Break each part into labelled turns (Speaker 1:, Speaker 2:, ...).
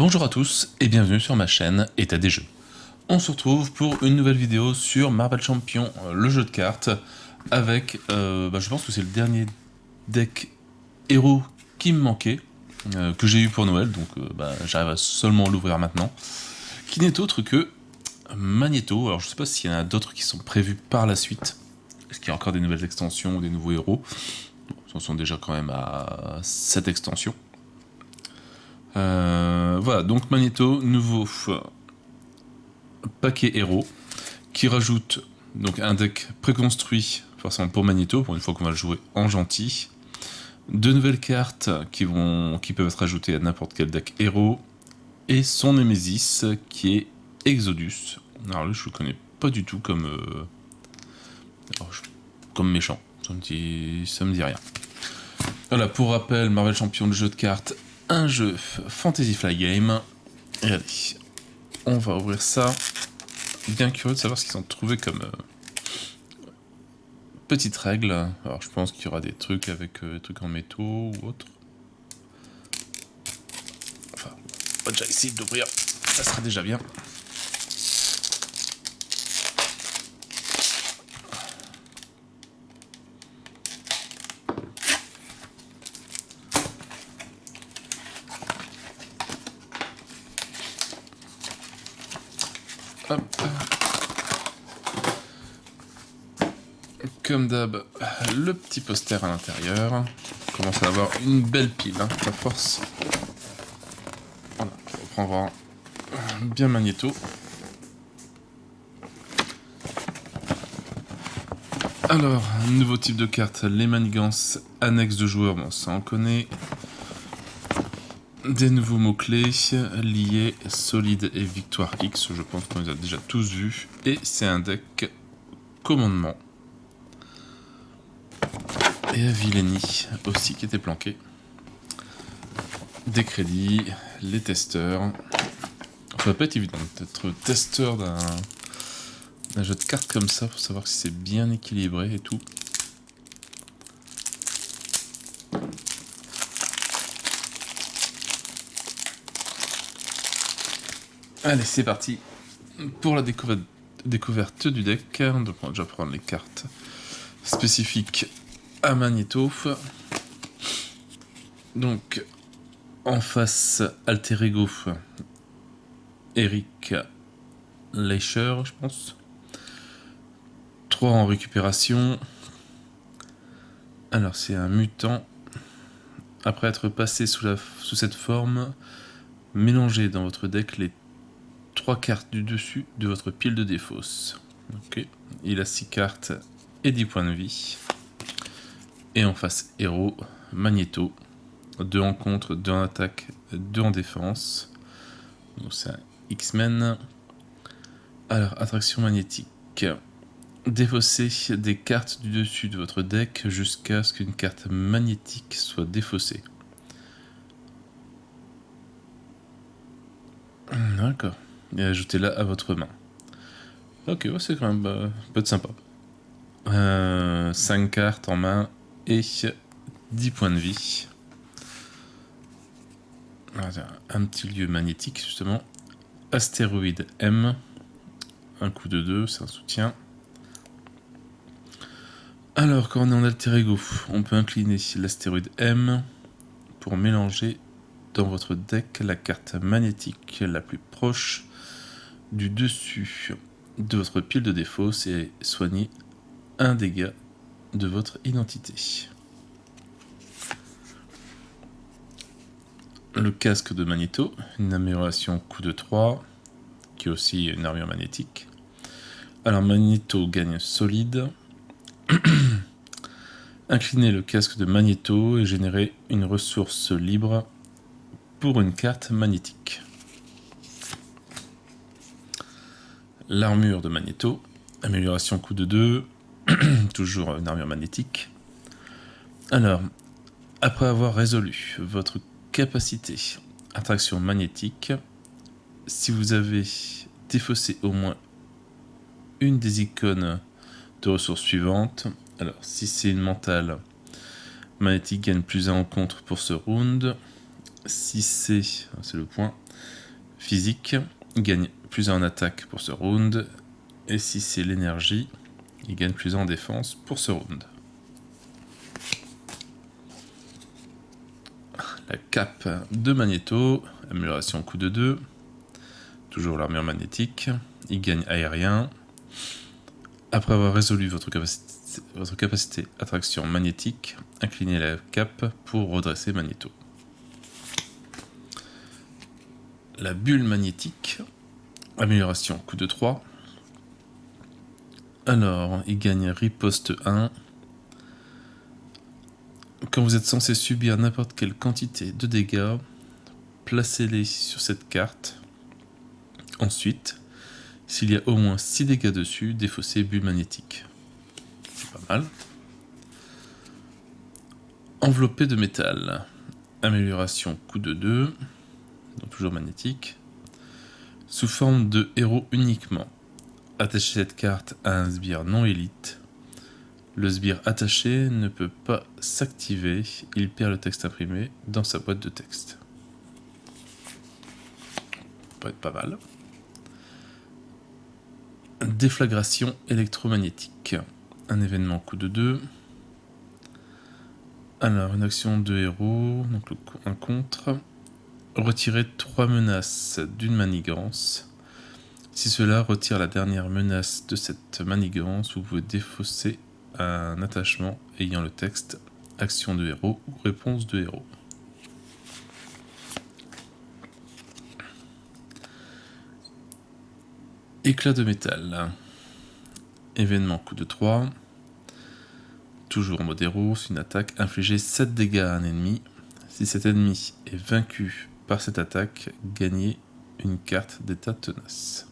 Speaker 1: Bonjour à tous et bienvenue sur ma chaîne État des jeux. On se retrouve pour une nouvelle vidéo sur Marvel Champions, le jeu de cartes, avec, je pense que c'est le dernier deck héros qui me manquait, que j'ai eu pour Noël, donc j'arrive à seulement l'ouvrir maintenant, qui n'est autre que Magneto. Alors je sais pas s'il y en a d'autres qui sont prévus par la suite, est-ce qu'il y a encore des nouvelles extensions ou des nouveaux héros? Bon, ce sont déjà quand même à 7 extensions. Voilà, donc Magneto, nouveau paquet héros, qui rajoute donc un deck préconstruit, forcément pour Magneto, pour une fois qu'on va le jouer en gentil. Deux nouvelles cartes qui peuvent être ajoutées à n'importe quel deck héros, et son Némésis qui est Exodus. Alors là, je le connais pas du tout comme méchant, ça me dit rien. Voilà, pour rappel, Marvel Champions, le jeu de cartes, un jeu Fantasy Flight Game. Et allez, on va ouvrir ça. Bien curieux de savoir ce qu'ils ont trouvé comme petites règles. Alors je pense qu'il y aura des trucs avec des trucs en métaux ou autre. Enfin, on va déjà essayer d'ouvrir, ça sera déjà bien. Hop. Comme d'hab, le petit poster à l'intérieur. On commence à avoir une belle pile, hein, à force. Voilà, on reprendra bien Magneto. Alors, nouveau type de carte, les manigances annexes de joueurs, bon ça on connaît. Des nouveaux mots-clés, liés, solide et victoire X, je pense qu'on les a déjà tous vus. Et c'est un deck commandement. Et Villainy aussi qui était planqué. Des crédits, les testeurs. Ça va pas être évident d'être testeur d'un jeu de cartes comme ça pour savoir si c'est bien équilibré et tout. Allez, c'est parti pour la découverte du deck. Donc on va déjà prendre les cartes spécifiques à Magneto. Donc en face, Alter Ego, Eric Leischer, je pense. 3 en récupération. Alors c'est un mutant. Après être passé sous cette forme, mélangez dans votre deck les 3 cartes du dessus de votre pile de défausse. Ok. Il a 6 cartes et 10 points de vie. Et en face héros, Magneto. 2 en contre, 2 en attaque, 2 en défense. Donc c'est un X-Men. Alors, attraction magnétique. Défaussez des cartes du dessus de votre deck jusqu'à ce qu'une carte magnétique soit défaussée. D'accord. Et ajoutez-la à votre main. Ok, ouais, c'est quand même peut être sympa. 5 cartes en main et 10 points de vie. Un petit lieu magnétique, justement. Astéroïde M. Un coup de 2, c'est un soutien. Alors, quand on est en alter ego, on peut incliner l'astéroïde M pour mélanger dans votre deck la carte magnétique la plus proche du dessus de votre pile de défausse et soigner un dégât de votre identité. Le casque de Magneto, une amélioration coup de 3, qui est aussi une armure magnétique. Alors Magneto gagne solide. Inclinez le casque de Magneto et générez une ressource libre pour une carte magnétique. L'armure de Magneto, amélioration coup de 2, toujours une armure magnétique. Alors, après avoir résolu votre capacité attraction magnétique, si vous avez défaussé au moins une des icônes de ressources suivantes, alors si c'est une mentale, magnétique gagne +1 en contre pour ce round. Si c'est le point, physique, il gagne plus 1 en attaque pour ce round. Et si c'est l'énergie, il gagne plus 1 en défense pour ce round. La cape de Magneto, amélioration coup de 2. Toujours l'armure magnétique. Il gagne aérien. Après avoir résolu votre capacité attraction magnétique, inclinez la cape pour redresser Magneto. La bulle magnétique, amélioration coup de 3. Alors, il gagne riposte 1. Quand vous êtes censé subir n'importe quelle quantité de dégâts, placez-les sur cette carte. Ensuite, s'il y a au moins 6 dégâts dessus, défaussez bulle magnétique. C'est pas mal. Enveloppé de métal. Amélioration coup de 2. Donc toujours magnétique. Sous forme de héros uniquement. Attachez cette carte à un sbire non élite. Le sbire attaché ne peut pas s'activer. Il perd le texte imprimé dans sa boîte de texte. Ça peut être pas mal. Déflagration électromagnétique. Un événement coup de 2. Alors, une action de héros, donc un contre. Retirez 3 menaces d'une manigance. Si cela retire la dernière menace de cette manigance, vous pouvez défausser un attachement ayant le texte action de héros ou réponse de héros. Éclat de métal. Événement coup de 3. Toujours en mode héros, c'est une attaque. Infligez 7 dégâts à un ennemi. Si cet ennemi est vaincu par cette attaque, gagnez une carte d'état tenace.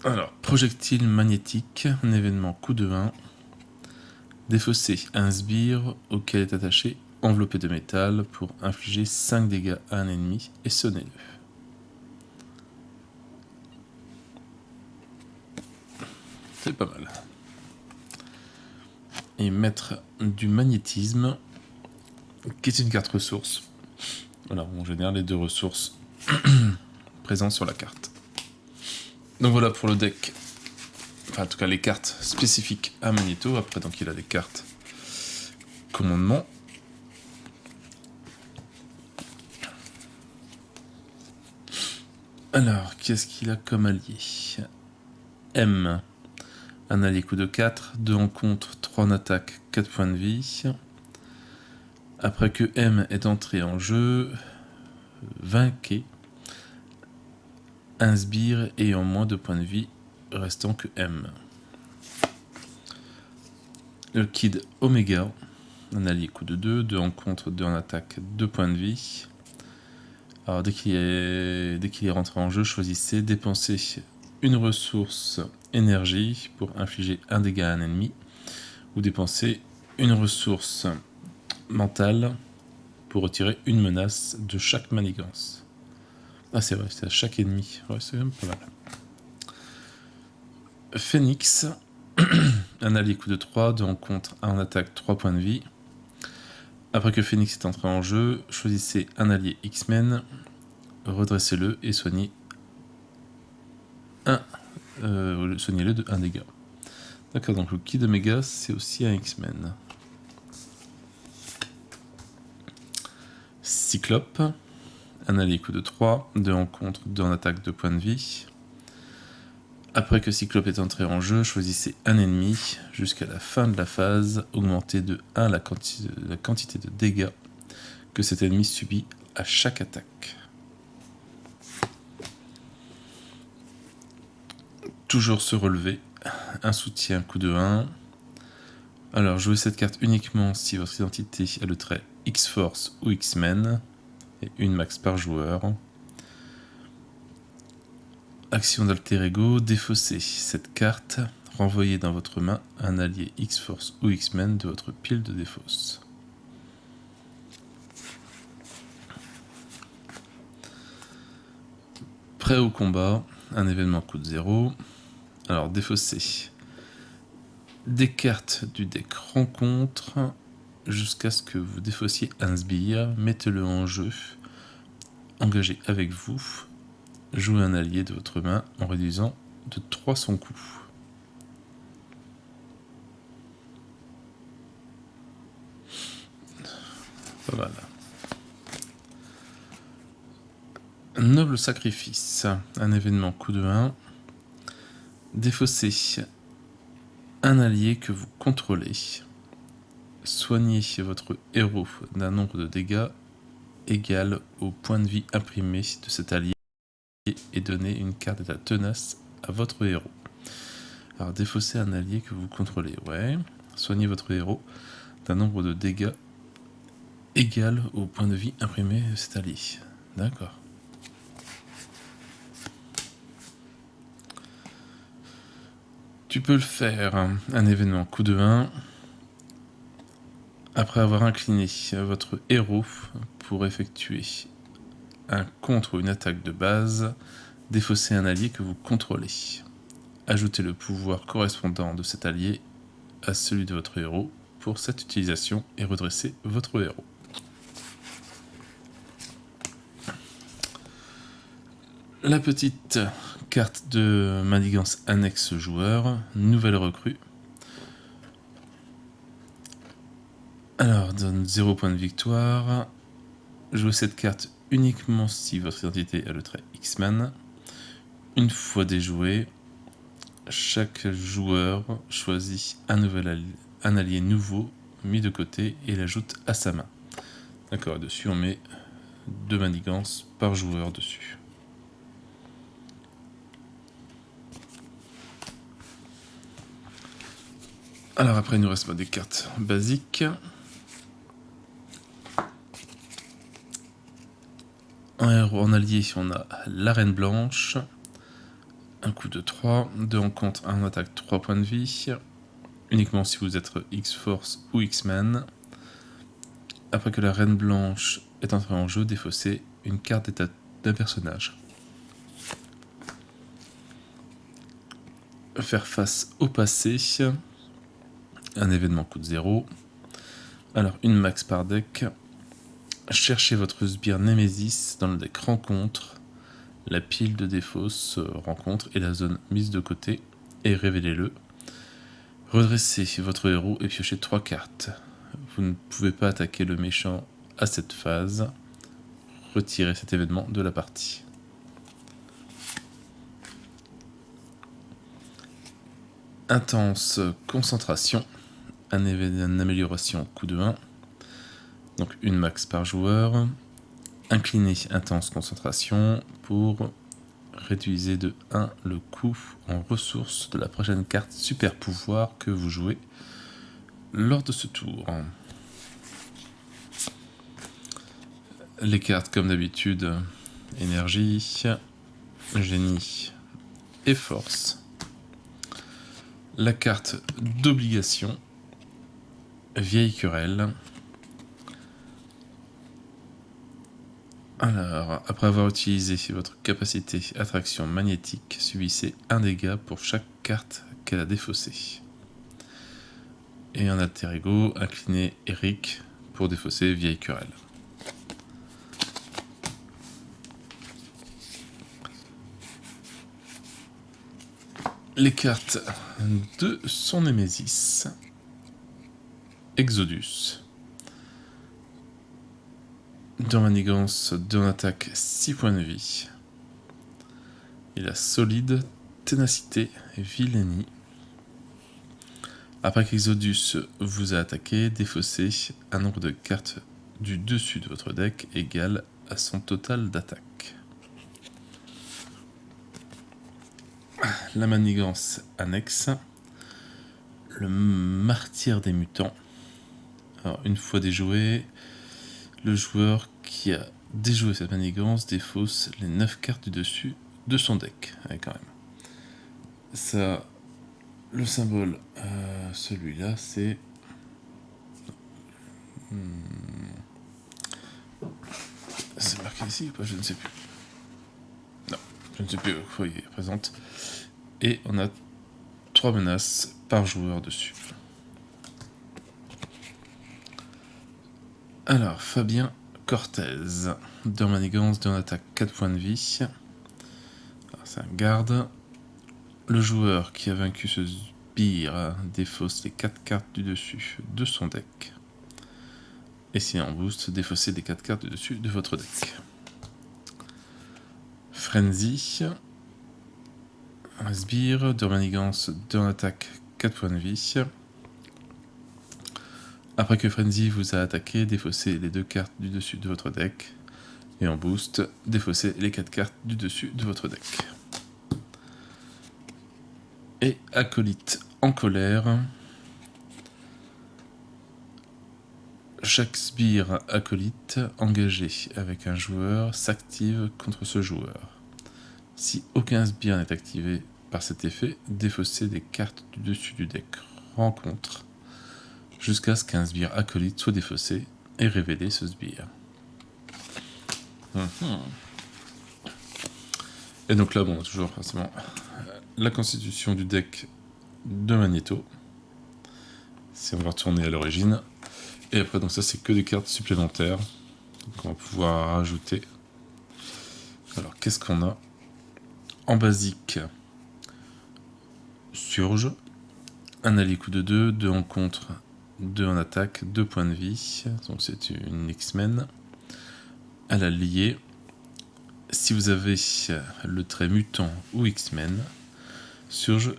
Speaker 1: Alors, projectile magnétique, un événement coup de 1. Défaussez un sbire auquel est attaché enveloppé de métal pour infliger 5 dégâts à un ennemi et sonnez-le. C'est pas mal. Et mettre du magnétisme, qui est une carte ressource. Voilà, on génère les 2 ressources présentes sur la carte. Donc voilà pour le deck. Enfin, en tout cas, les cartes spécifiques à Magneto. Après, donc, il a des cartes commandement. Alors, qu'est-ce qu'il a comme allié? M. Un allié coup de 4, 2 en contre, 3 en attaque, 4 points de vie. Après que M est entré en jeu, vainquez un sbire ayant moins de points de vie restant que M. Le Kid Omega, un allié coup de 2, 2 en contre, 2 en attaque, 2 points de vie. Alors dès qu'il est rentré en jeu, choisissez dépenser une ressource énergie pour infliger un dégât à un ennemi, ou dépenser une ressource mentale pour retirer une menace de chaque manigance. Ah c'est vrai, c'est à chaque ennemi. Ouais, c'est même pas mal. Phoenix, un allié coup de 3, 2 en contre, 1 en attaque, 3 points de vie. Après que Phoenix est entré en jeu, choisissez un allié X-Men, redressez-le et soignez soignez-le de 1 dégât. D'accord, donc le Kid Omega, c'est aussi un X-Men. Cyclope, un allié coup de 3, 2 en contre, 2 en attaque, 2 points de vie. Après que Cyclope est entré en jeu, choisissez un ennemi. Jusqu'à la fin de la phase, augmentez de 1 la quantité de dégâts que cet ennemi subit à chaque attaque. Toujours se relever, un soutien coup de 1. Alors jouez cette carte uniquement si votre identité a le trait X-Force ou X-Men, et une max par joueur. Action d'alter ego, défaussez cette carte, renvoyez dans votre main un allié X-Force ou X-Men de votre pile de défausse. Prêt au combat, un événement coup de 0. Alors défaussez des cartes du deck rencontre jusqu'à ce que vous défaussiez un sbire, mettez-le en jeu, engagez avec vous, jouez un allié de votre main en réduisant de 3 son coût. Voilà. Noble sacrifice, un événement coup de 1. Défaussez un allié que vous contrôlez. Soignez votre héros d'un nombre de dégâts égal au point de vie imprimé de cet allié et donnez une carte d'état tenace à votre héros. Alors défaussez un allié que vous contrôlez, ouais. Soignez votre héros d'un nombre de dégâts égal au point de vie imprimé de cet allié. D'accord. Tu peux le faire, un événement coup de 1. Après avoir incliné votre héros pour effectuer un contre ou une attaque de base, défaussez un allié que vous contrôlez. Ajoutez le pouvoir correspondant de cet allié à celui de votre héros pour cette utilisation et redressez votre héros. La petite carte de manigance annexe joueur, nouvelle recrue. Alors, donne 0 point de victoire. Jouez cette carte uniquement si votre identité a le trait X-Man. Une fois déjouée, chaque joueur choisit un allié nouveau mis de côté et l'ajoute à sa main. D'accord, dessus on met 2 manigances par joueur dessus. Alors après il nous reste des cartes basiques. En allié, on a la Reine Blanche, un coup de 3, 2 en contre, 1 en attaque, 3 points de vie, uniquement si vous êtes X-Force ou X-Men. Après que la Reine Blanche est entrée en jeu, défaussez une carte d'état d'un personnage. Faire face au passé, un événement coup de 0. Alors une max par deck. Cherchez votre sbire Némésis dans le deck rencontre, la pile de défausse rencontre et la zone mise de côté et révélez-le. Redressez votre héros et piochez 3 cartes. Vous ne pouvez pas attaquer le méchant à cette phase. Retirez cet événement de la partie. Intense concentration, une amélioration coup de 1. Donc une max par joueur. Inclinez intense concentration pour réduire de 1 le coût en ressources de la prochaine carte super pouvoir que vous jouez lors de ce tour. Les cartes comme d'habitude, énergie, génie et force. La carte d'obligation, vieille querelle. Alors, après avoir utilisé votre capacité attraction magnétique, subissez un dégât pour chaque carte qu'elle a défaussée. Et en alter ego, inclinez Eric pour défausser vieille querelle. Les cartes de son Némésis. Exodus. Dans manigance, 2 en attaque, 6 points de vie. Il a solide, ténacité et vilainie. Après qu'Exodus vous a attaqué, défaussez un nombre de cartes du dessus de votre deck égal à son total d'attaque. La manigance annexe. Le martyr des mutants. Alors, une fois déjoué, le joueur qui a déjoué cette manigance défausse les 9 cartes du dessus de son deck. Ouais, quand même. Ça, le symbole, celui-là, c'est... C'est marqué ici ou pas? Je ne sais plus. Non, je ne sais plus quoi il représente. Et on a 3 menaces par joueur dessus. Alors, Fabien Cortez. 2 en manigance, 2 en attaque, 4 points de vie. C'est un garde. Le joueur qui a vaincu ce sbire défausse les 4 cartes du dessus de son deck. Et si en boost, défaussez les 4 cartes du dessus de votre deck. Frenzy. Un sbire, 2 en manigance, 2 en attaque, 4 points de vie. Après que Frenzy vous a attaqué, défaussez les 2 cartes du dessus de votre deck. Et en boost, défaussez les 4 cartes du dessus de votre deck. Et Acolyte en colère. Chaque sbire acolyte engagé avec un joueur s'active contre ce joueur. Si aucun sbire n'est activé par cet effet, défaussez des cartes du dessus du deck rencontre jusqu'à ce qu'un sbire acolyte soit défaussé et révéler ce sbire. Et donc là, bon, toujours forcément la constitution du deck de Magneto. Si on va retourner à l'origine. Et après, donc ça, c'est que des cartes supplémentaires qu'on va pouvoir rajouter. Alors, qu'est-ce qu'on a? En basique, Surge. Un allié coup de 2, 2 en contre, 2 en attaque, 2 points de vie. Donc c'est une X-Men. À l'allié, si vous avez le trait mutant ou X-Men, Surge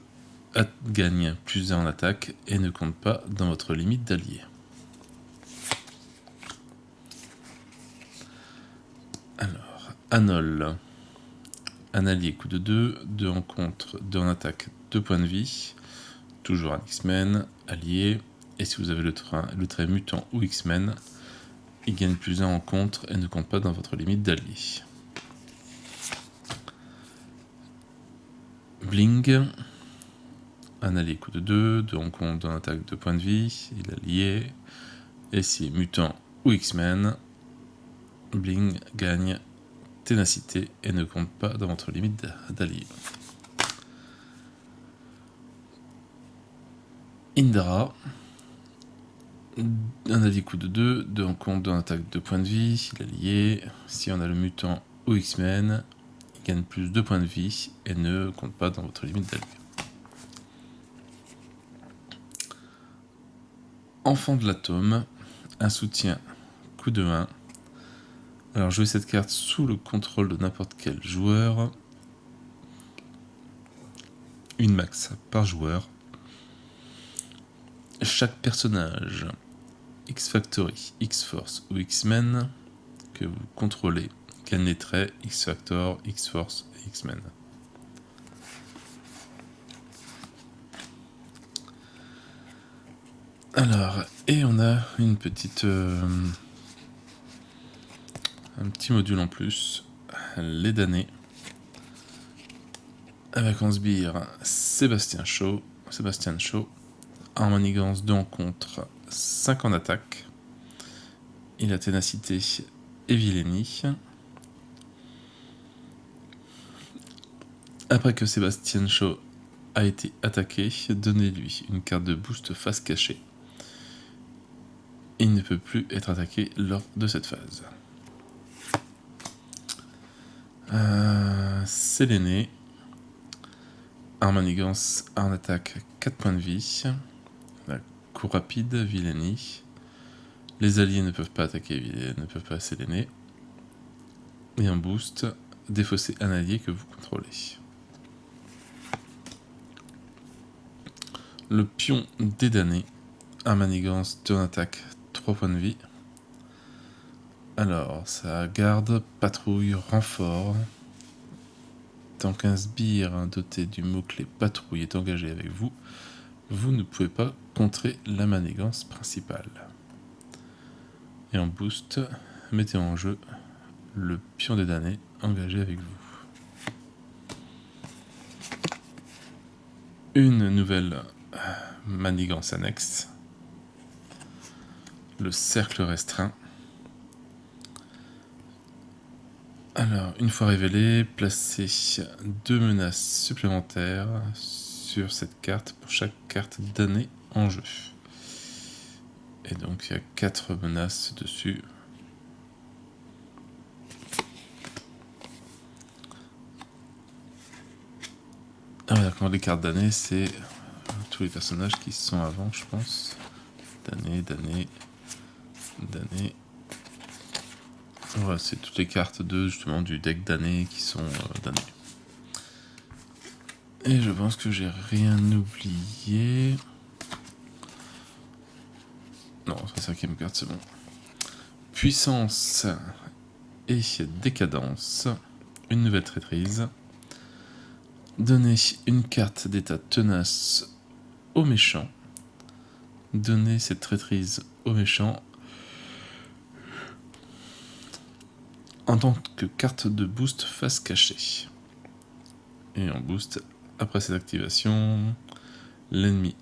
Speaker 1: gagne plus 1 en attaque et ne compte pas dans votre limite d'alliés. Alors, Anol. Un allié coup de 2, 2 en contre, 2 en attaque, 2 points de vie. Toujours un X-Men, allié. Et si vous avez le trait mutant ou X-Men, il gagne plus 1 en contre et ne compte pas dans votre limite d'alliés. Bling. Un allié coup de 2, 2 en contre, 2 en attaque, 2 points de vie. Il est allié. Et si mutant ou X-Men, Bling gagne ténacité et ne compte pas dans votre limite d'alliés. Indra. Un allié coup de 2, 2 en contre, 2 en attaque, 2 points de vie. Il est allié. Si on a le mutant ou X-Men, il gagne plus 2 points de vie et ne compte pas dans votre limite d'alliés. Enfant de l'atome. Un soutien coup de 1. Alors jouez cette carte sous le contrôle de n'importe quel joueur. Une max par joueur. Chaque personnage X-Factory, X-Force ou X-Men que vous contrôlez gagne les traits X-Factor, X-Force et X-Men. Alors, et on a une petite... un petit module en plus, les damnés, avec en sbire Sébastien Shaw, en manigance 2 en contre, 5 en attaque. Il a ténacité et vilainie. Après que Sébastien Shaw a été attaqué, donnez-lui une carte de boost face cachée. Il ne peut plus être attaqué lors de cette phase. Séléné. En manigance, en attaque, 4 points de vie. Coup rapide, vilainie. Les alliés ne peuvent pas attaquer, ne peuvent pas séléner. Et en boost, défausser un allié que vous contrôlez. Le pion des damnés. En manigance, 2 en attaque, 3 points de vie. Alors, ça garde, patrouille, renfort. Tant qu'un sbire doté du mot-clé patrouille est engagé avec vous, vous ne pouvez pas contrer la manigance principale. Et en boost, mettez en jeu le pion des damnés engagé avec vous. Une nouvelle manigance annexe. Le cercle restreint. Alors, une fois révélé, placez 2 menaces supplémentaires sur cette carte pour chaque carte damnée en jeu. Et donc il y a 4 menaces dessus. Ah ouais, d'accord, les cartes d'année, c'est tous les personnages qui sont avant, je pense. D'année. Ouais, c'est toutes les cartes justement du deck d'année qui sont d'année. Et je pense que j'ai rien oublié. Non, c'est la 5e carte, c'est bon. Puissance et décadence. Une nouvelle traîtrise. Donner une carte d'état tenace au méchant. Donner cette traîtrise au méchant en tant que carte de boost face cachée. Et en boost, après cette activation, l'ennemi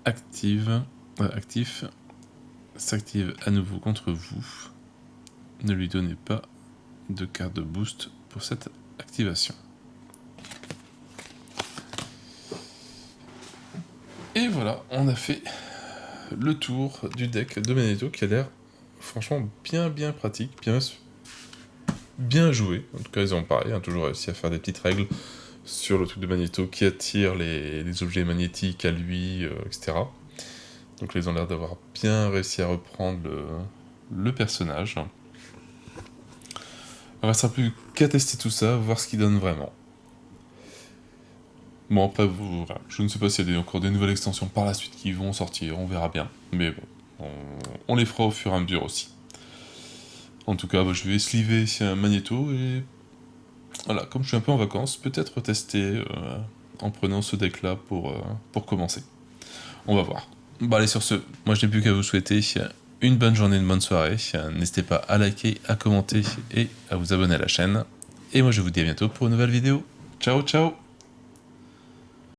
Speaker 1: actif s'active à nouveau contre vous. Ne lui donnez pas de carte de boost pour cette activation. Et voilà, on a fait le tour du deck de Magneto qui a l'air franchement bien pratique, bien joué. En tout cas, ils ont pareil, toujours réussi à faire des petites règles sur le truc de Magneto qui attire les objets magnétiques à lui, etc. Donc là, ils ont l'air d'avoir bien réussi à reprendre le personnage. Il ne restera plus qu'à tester tout ça, voir ce qu'il donne vraiment. Bon, après, voilà. Je ne sais pas s'il y a encore des nouvelles extensions par la suite qui vont sortir, on verra bien. Mais bon, on les fera au fur et à mesure aussi. En tout cas, je vais sliver un Magneto et voilà, comme je suis un peu en vacances, peut-être tester en prenant ce deck-là pour commencer. On va voir. Bon, allez, sur ce, moi je n'ai plus qu'à vous souhaiter une bonne journée, une bonne soirée. N'hésitez pas à liker, à commenter et à vous abonner à la chaîne. Et moi je vous dis à bientôt pour une nouvelle vidéo. Ciao, ciao!